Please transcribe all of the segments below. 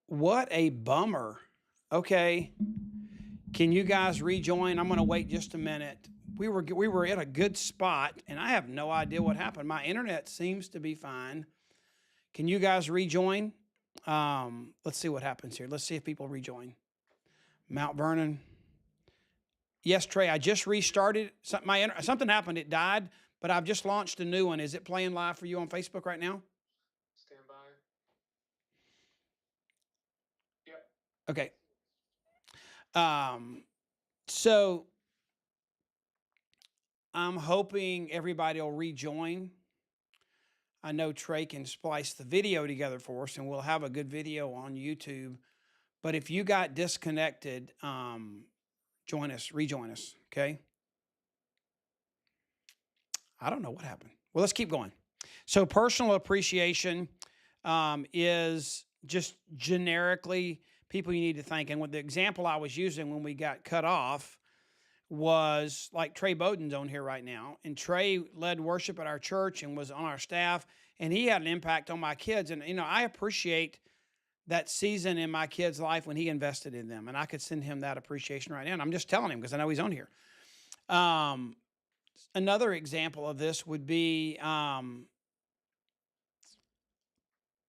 What a bummer. Okay. Can you guys rejoin? I'm going to wait just a minute. We were at a good spot and I have no idea what happened. My internet seems to be fine. Can you guys rejoin? Let's see what happens here. Let's see if people rejoin. Mount Vernon. Yes, Trey, I just restarted. Something happened. It died, but I've just launched a new one. Is it playing live for you on Facebook right now? Stand by. Yep. Okay. So I'm hoping everybody will rejoin. I know Trey can splice the video together for us and we'll have a good video on YouTube. But if you got disconnected, join us, rejoin us, okay? I don't know what happened. Well, let's keep going. So personal appreciation is just generically people you need to thank. And with the example I was using when we got cut off was like Trey Bowden's on here right now. And Trey led worship at our church and was on our staff. And he had an impact on my kids. And, I appreciate that season in my kid's life when he invested in them. And I could send him that appreciation right now. And I'm just telling him because I know he's on here. Another example of this would be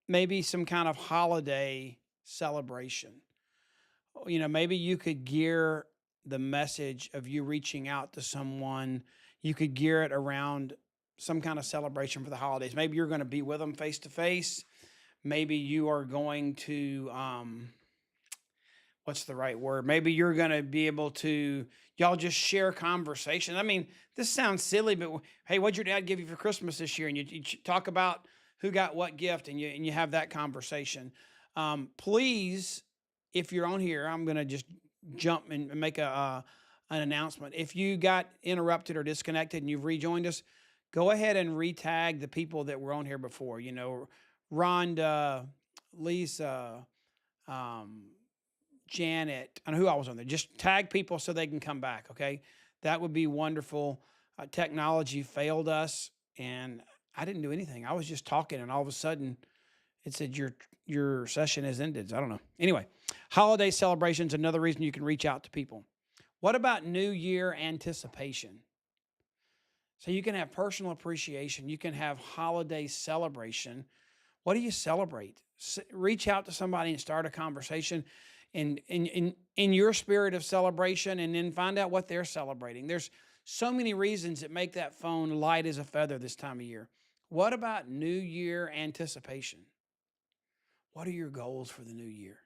maybe some kind of holiday celebration. Maybe you could gear the message of you reaching out to someone, you could gear it around some kind of celebration for the holidays. Maybe you're going to be with them face to face. Maybe you are going to, what's the right word? Maybe you're going to be able to, y'all just share conversation. I mean, this sounds silly, but hey, what'd your dad give you for Christmas this year? And you talk about who got what gift and you have that conversation. Please, if you're on here, I'm going to just jump and make an announcement. If you got interrupted or disconnected and you've rejoined us, go ahead and retag the people that were on here before. Rhonda, Lisa, Janet, and who I was on there. Just tag people so they can come back. Okay, that would be wonderful. Technology failed us, and I didn't do anything. I was just talking, and all of a sudden, it said your session has ended. I don't know. Anyway, holiday celebrations, another reason you can reach out to people. What about New Year anticipation? So you can have personal appreciation. You can have holiday celebration. What do you celebrate? Reach out to somebody and start a conversation in your spirit of celebration, and then find out what they're celebrating. There's so many reasons that make that phone light as a feather this time of year. What about New Year anticipation? What are your goals for the new year?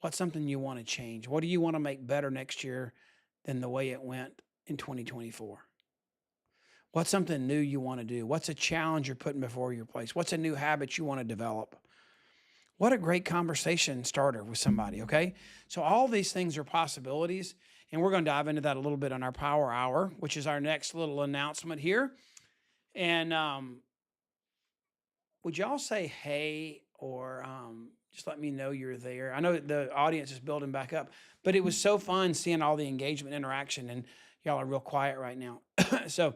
What's something you want to change? What do you want to make better next year than the way it went in 2024? What's something new you want to do? What's a challenge you're putting before your place? What's a new habit you want to develop? What a great conversation starter with somebody, okay? So all these things are possibilities, and we're going to dive into that a little bit on our Power Hour, which is our next little announcement here. And would y'all say hey, or just let me know you're there? I know the audience is building back up, but it was so fun seeing all the engagement, interaction, and y'all are real quiet right now. So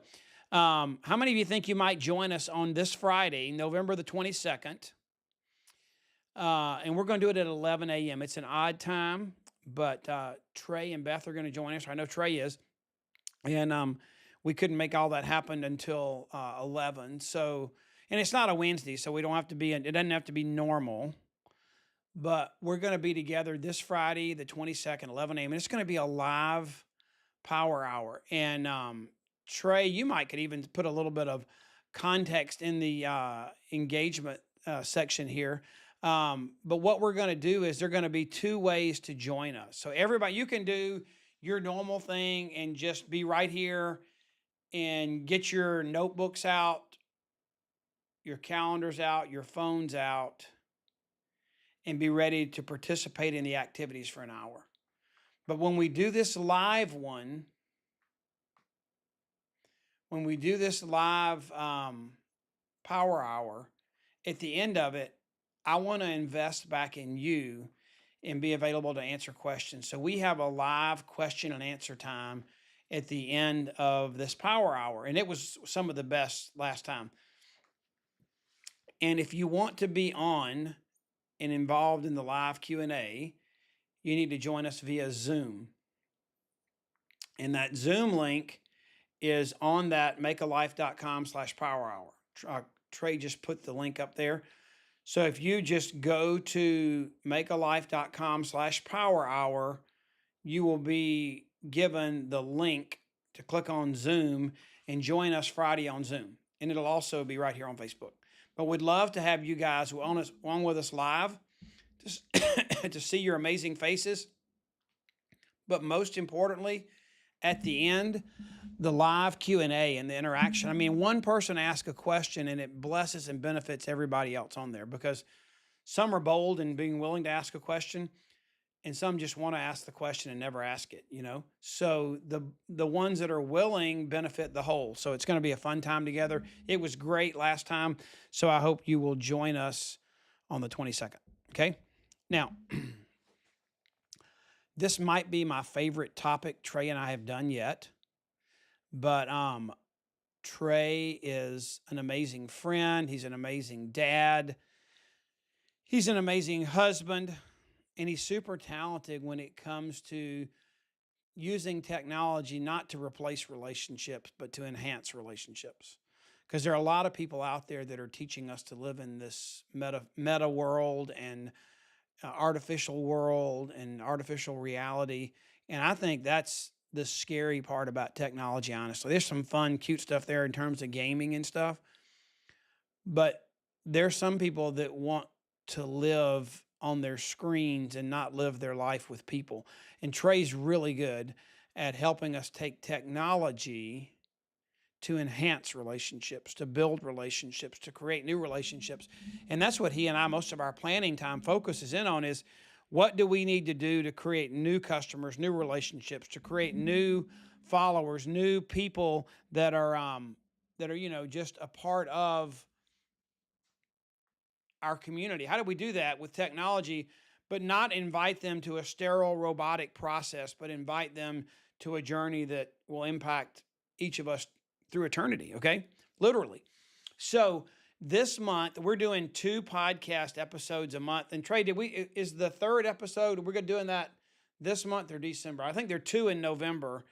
how many of you think you might join us on this Friday, November the 22nd? And we're going to do it at 11 a.m. It's an odd time, but Trey and Beth are going to join us. I know Trey is. And we couldn't make all that happen until 11. So, and it's not a Wednesday, so we don't have to be, it doesn't have to be normal. But we're going to be together this Friday, the 22nd, 11 a.m. And it's going to be a live power hour. And Trey, you could even put a little bit of context in the engagement section here. But what we're going to do is there are going to be two ways to join us. So everybody, you can do your normal thing and just be right here and get your notebooks out, your calendars out, your phones out, and be ready to participate in the activities for an hour. But when we do this live one, when we do this live power hour, at the end of it, I want to invest back in you and be available to answer questions. So we have a live question and answer time at the end of this power hour. And it was some of the best last time. And if you want to be on and involved in the live Q&A, you need to join us via Zoom. And that Zoom link is on that makealife.com/power hour. Trey just put the link up there. So if you just go to makealife.com/power hour, you will be given the link to click on Zoom and join us Friday on Zoom. And it'll also be right here on Facebook. But we'd love to have you guys on with us live to see your amazing faces. But most importantly, at the end, the live Q&A and the interaction. I mean, one person asks a question and it blesses and benefits everybody else on there, because some are bold in being willing to ask a question, and some just want to ask the question and never ask it, So the ones that are willing benefit the whole. So it's going to be a fun time together. It was great last time, so I hope you will join us on the 22nd, okay? Now, this might be my favorite topic Trey and I have done yet, but Trey is an amazing friend. He's an amazing dad. He's an amazing husband, and he's super talented when it comes to using technology not to replace relationships, but to enhance relationships. Because there are a lot of people out there that are teaching us to live in this meta world and artificial world and artificial reality. And I think that's the scary part about technology, honestly. There's some fun, cute stuff there in terms of gaming and stuff. But there's some people that want to live on their screens and not live their life with people. And Trey's really good at helping us take technology to enhance relationships, to build relationships, to create new relationships. And that's what he and I, most of our planning time focuses in on, is what do we need to do to create new customers, new relationships, to create new followers, new people that are just a part of our community. How do we do that with technology, but not invite them to a sterile robotic process, but invite them to a journey that will impact each of us through eternity, okay? Literally. So this month, we're doing 2 podcast episodes a month. And Trey, is the 3rd episode, we're going to doing that this month or December? I think there are 2 in November.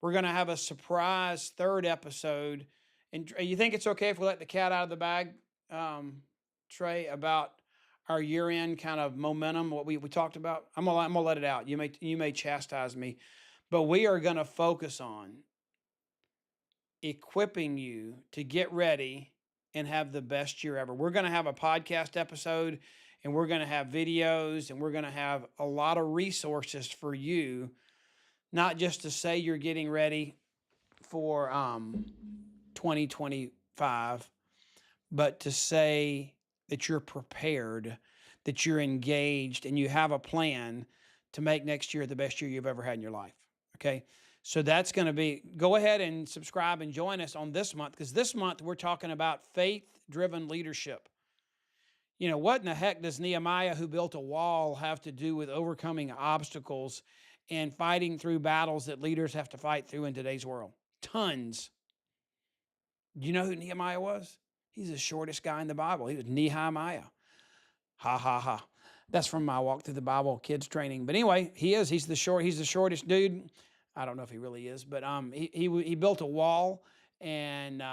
We're going to have a surprise 3rd episode. And you think it's okay if we let the cat out of the bag, Trey, about our year-end kind of momentum, what we talked about? I'm gonna let it out. You may chastise me, but we are going to focus on equipping you to get ready and have the best year ever. We're going to have a podcast episode, and we're going to have videos, and we're going to have a lot of resources for you, not just to say you're getting ready for 2025, but to say that you're prepared, that you're engaged, and you have a plan to make next year the best year you've ever had in your life, okay? So that's going to be, go ahead and subscribe and join us on this month, because this month we're talking about faith-driven leadership. What in the heck does Nehemiah, who built a wall, have to do with overcoming obstacles and fighting through battles that leaders have to fight through in today's world? Tons. Do you know who Nehemiah was? He's the shortest guy in the Bible. He was Nehemiah. Ha, ha, ha. That's from my Walk Through the Bible kids training. But anyway, he's the shortest dude. I don't know if he really is, but he built a wall and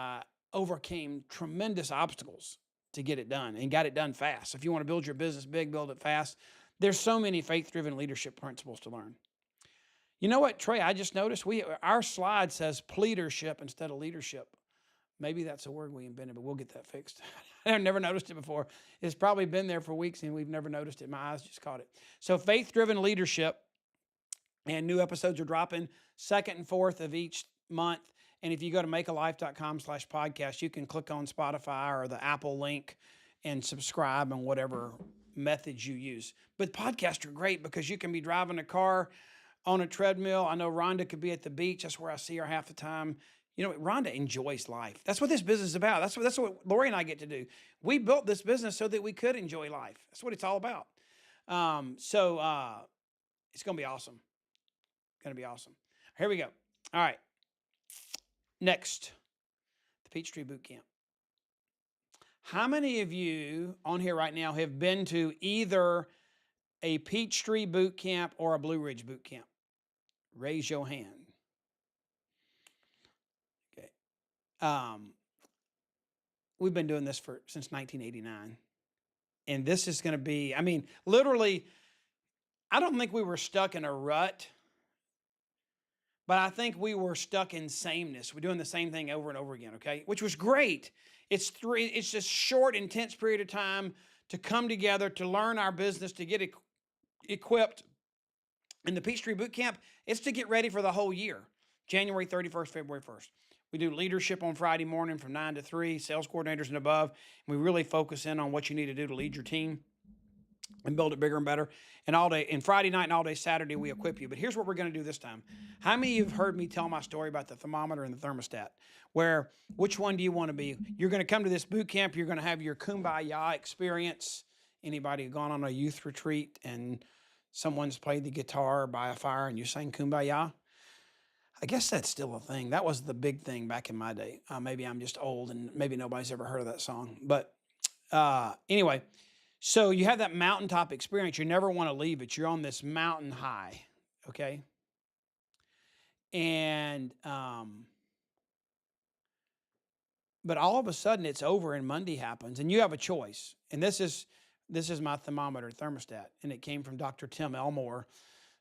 overcame tremendous obstacles to get it done, and got it done fast. If you want to build your business big, build it fast. There's so many faith-driven leadership principles to learn. You know what, Trey? I just noticed our slide says pleadership instead of leadership. Maybe that's a word we invented, but we'll get that fixed. I've never noticed it before. It's probably been there for weeks and we've never noticed it. My eyes just caught it. So faith-driven leadership, and new episodes are dropping 2nd and 4th of each month. And if you go to makealife.com/podcast, you can click on Spotify or the Apple link and subscribe in whatever methods you use. But podcasts are great because you can be driving a car, on a treadmill. I know Rhonda could be at the beach. That's where I see her half the time. Rhonda enjoys life. That's what this business is about. That's what Lori and I get to do. We built this business so that we could enjoy life. That's what it's all about. So it's going to be awesome. Going to be awesome. Here we go. All right. Next, the Peachtree Boot Camp. How many of you on here right now have been to either a Peachtree boot camp or a Blue Ridge boot camp? Raise your hand. Okay. We've been doing this since 1989. And this is going to be, I mean, literally, I don't think we were stuck in a rut, but I think we were stuck in sameness. We're doing the same thing over and over again, okay? Which was great. It's this short, intense period of time to come together, to learn our business, to get equipped. And the Peachtree Boot Camp, it's to get ready for the whole year, January 31st, February 1st. We do leadership on Friday morning from 9 to 3, sales coordinators and above. And we really focus in on what you need to do to lead your team and build it bigger and better. And all day, and Friday night and all day Saturday, we equip you. But here's what we're going to do this time. How many of you have heard me tell my story about the thermometer and the thermostat? Where, which one do you want to be? You're going to come to this boot camp. You're going to have your kumbaya experience. Anybody gone on a youth retreat and someone's played the guitar by a fire and you sang kumbaya? I guess that's still a thing. That was the big thing back in my day. Maybe I'm just old and maybe nobody's ever heard of that song. But anyway, so you have that mountaintop experience. You never want to leave it. You're on this mountain high, okay? And but all of a sudden it's over and Monday happens and you have a choice. And this is my thermometer thermostat, and it came from Dr. Tim Elmore,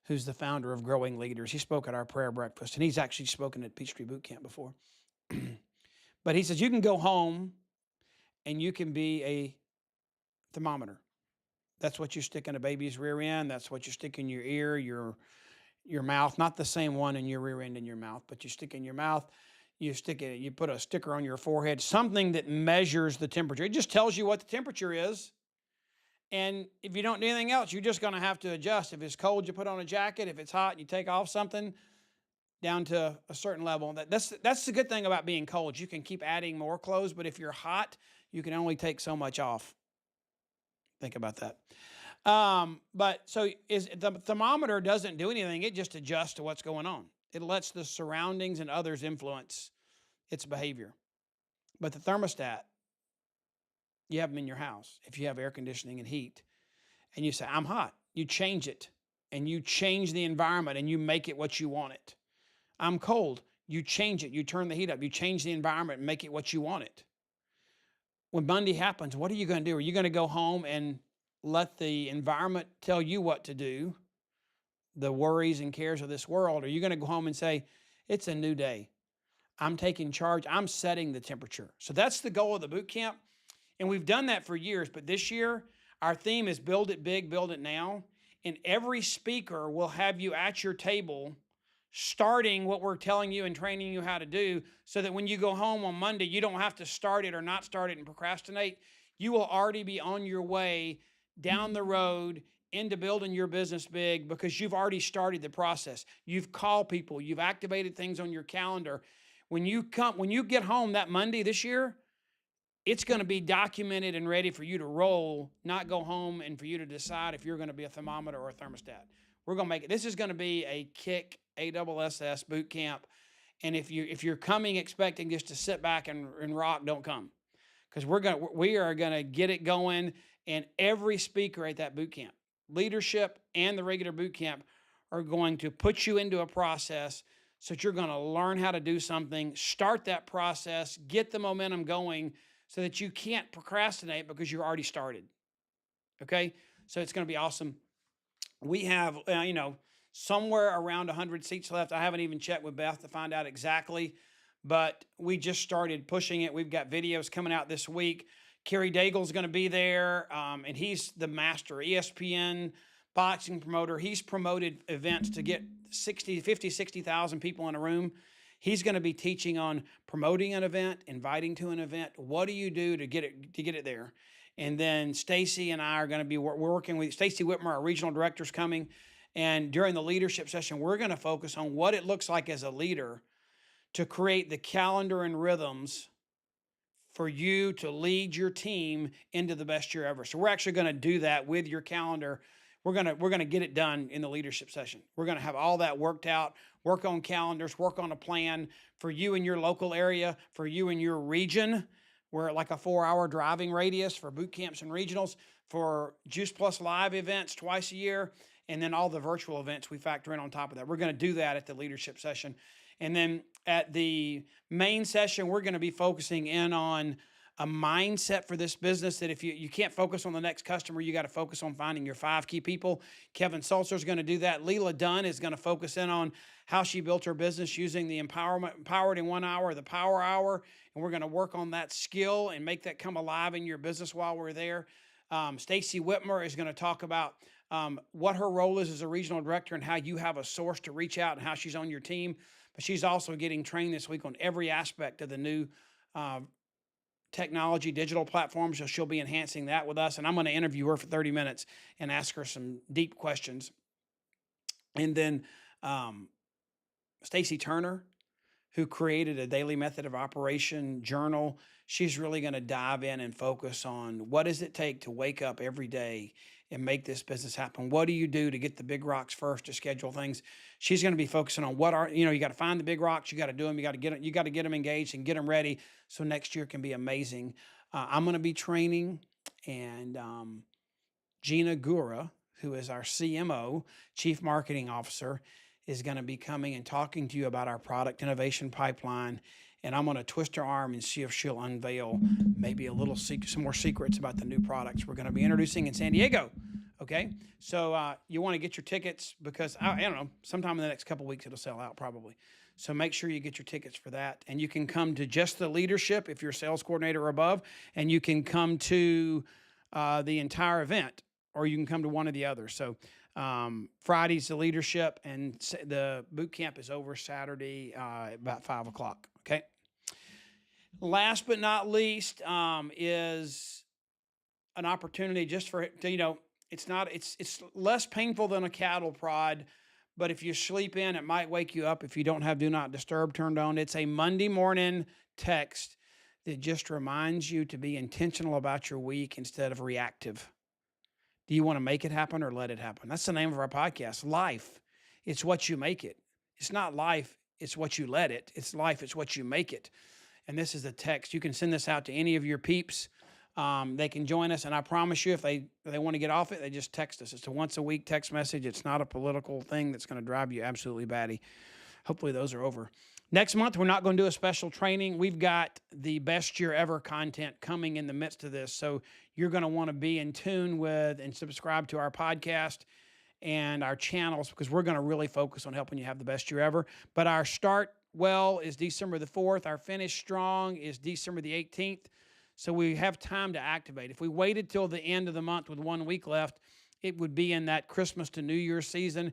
who's the founder of Growing Leaders. He spoke at our prayer breakfast, and he's actually spoken at Peachtree Boot Camp before. But he says you can go home and you can be a thermometer. That's what you stick in a baby's rear end. That's what you stick in your ear, your mouth. Not the same one in your rear end and your mouth, but you stick in your mouth. You stick it. You put a sticker on your forehead, something that measures the temperature. It just tells you what the temperature is. And if you don't do anything else, you're just going to have to adjust. If it's cold, you put on a jacket. If it's hot, you take off something down to a certain level. That's the good thing about being cold. You can keep adding more clothes, but if you're hot, you can only take so much off. Think about that. But so the thermometer doesn't do anything. It just adjusts to what's going on. It lets the surroundings and others influence its behavior. But the thermostat, you have them in your house. If you have air conditioning and heat, and you say, I'm hot, you change it, and you change the environment, and you make it what you want it. I'm cold, you change it, you turn the heat up, you change the environment and make it what you want it. When Monday happens, what are you going to do? Are you going to go home and let the environment tell you what to do, the worries and cares of this world? Or are you going to go home and say, it's a new day. I'm taking charge. I'm setting the temperature. So that's the goal of the boot camp. And we've done that for years, but this year, our theme is build it big, build it now. And every speaker will have you at your table starting what we're telling you and training you how to do, so that when you go home on Monday, you don't have to start it or not start it and procrastinate. You will already be on your way down the road into building your business big, because you've already started the process. You've called people, you've activated things on your calendar. When you get home that Monday this year, it's going to be documented and ready for you to roll, not go home and for you to decide if you're going to be a thermometer or a thermostat. We're going to make it. This is going to be a kick ASSS boot camp. And if you're coming expecting just to sit back and rock, don't come, because we are going to get it going. And every speaker at that boot camp, leadership and the regular boot camp, are going to put you into a process so that you're going to learn how to do something, start that process, get the momentum going, so that you can't procrastinate because you're already started. Okay? So it's going to be awesome. We have, somewhere around 100 seats left. I haven't even checked with Beth to find out exactly, but we just started pushing it. We've got videos coming out this week. Kerry Daigle's going to be there, and he's the master ESPN boxing promoter. He's promoted events to get 60,000 people in a room. He's going to be teaching on promoting an event, inviting to an event. What do you do to get it there? And then Stacy and I are going to be working with Stacy Whitmer, our regional director's coming. And during the leadership session, we're going to focus on what it looks like as a leader to create the calendar and rhythms for you to lead your team into the best year ever. So we're actually going to do that with your calendar. We're going to get it done in the leadership session. We're going to have all that worked out, work on calendars, work on a plan for you in your local area, for you in your region, We're like a 4-hour driving radius for boot camps and regionals, for Juice Plus Live events twice a year, and then all the virtual events we factor in on top of that. We're going to do that at the leadership session. And then at the main session, we're going to be focusing in on a mindset for this business, that if you can't focus on the next customer, you got to focus on finding your 5 key people. Kevin Sulzer is going to do that. Leela Dunn is going to focus in on how she built her business using the Empowered in 1 Hour, the Power Hour, and we're going to work on that skill and make that come alive in your business while we're there. Stacy Whitmer is going to talk about what her role is as a regional director and how you have a source to reach out and how she's on your team. But she's also getting trained this week on every aspect of the new technology, digital platforms. So she'll be enhancing that with us. And I'm going to interview her for 30 minutes and ask her some deep questions. And then Stacy Turner, who created a daily method of operation journal, she's really going to dive in and focus on what does it take to wake up every day and make this business happen. What do you do to get the big rocks first, to schedule things? She's going to be focusing on what are, you got to find the big rocks, you got to do them, you got to get them engaged and get them ready so next year can be amazing. I'm going to be training, and Gina Gura, who is our CMO, Chief Marketing Officer, is going to be coming and talking to you about our product innovation pipeline. And I'm going to twist her arm and see if she'll unveil maybe some more secrets about the new products we're going to be introducing in San Diego. Okay, so you want to get your tickets, because I don't know, sometime in the next couple of weeks it'll sell out probably. So make sure you get your tickets for that. And you can come to just the leadership if you're a sales coordinator or above, and you can come to the entire event, or you can come to one or the other. So Friday's the leadership, and the boot camp is over Saturday about 5 o'clock. Okay. Last but not least is an opportunity just for, it's less painful than a cattle prod, but if you sleep in, it might wake you up if you don't have Do Not Disturb turned on. It's a Monday morning text that just reminds you to be intentional about your week instead of reactive. Do you want to make it happen or let it happen? That's the name of our podcast. Life, it's what you make it. It's not life, it's what you let it. It's life, it's what you make it. And this is a text. You can send this out to any of your peeps. They can join us, and I promise you, if they want to get off it, they just text us. It's a once-a-week text message. It's not a political thing that's going to drive you absolutely batty. Hopefully those are over. Next month, we're not going to do a special training. We've got the best year ever content coming in the midst of this. So you're going to want to be in tune with and subscribe to our podcast and our channels, because we're going to really focus on helping you have the best year ever. But our start well is December the 4th. Our finish strong is December the 18th. So we have time to activate. If we waited till the end of the month with 1 week left, it would be in that Christmas to New Year's season,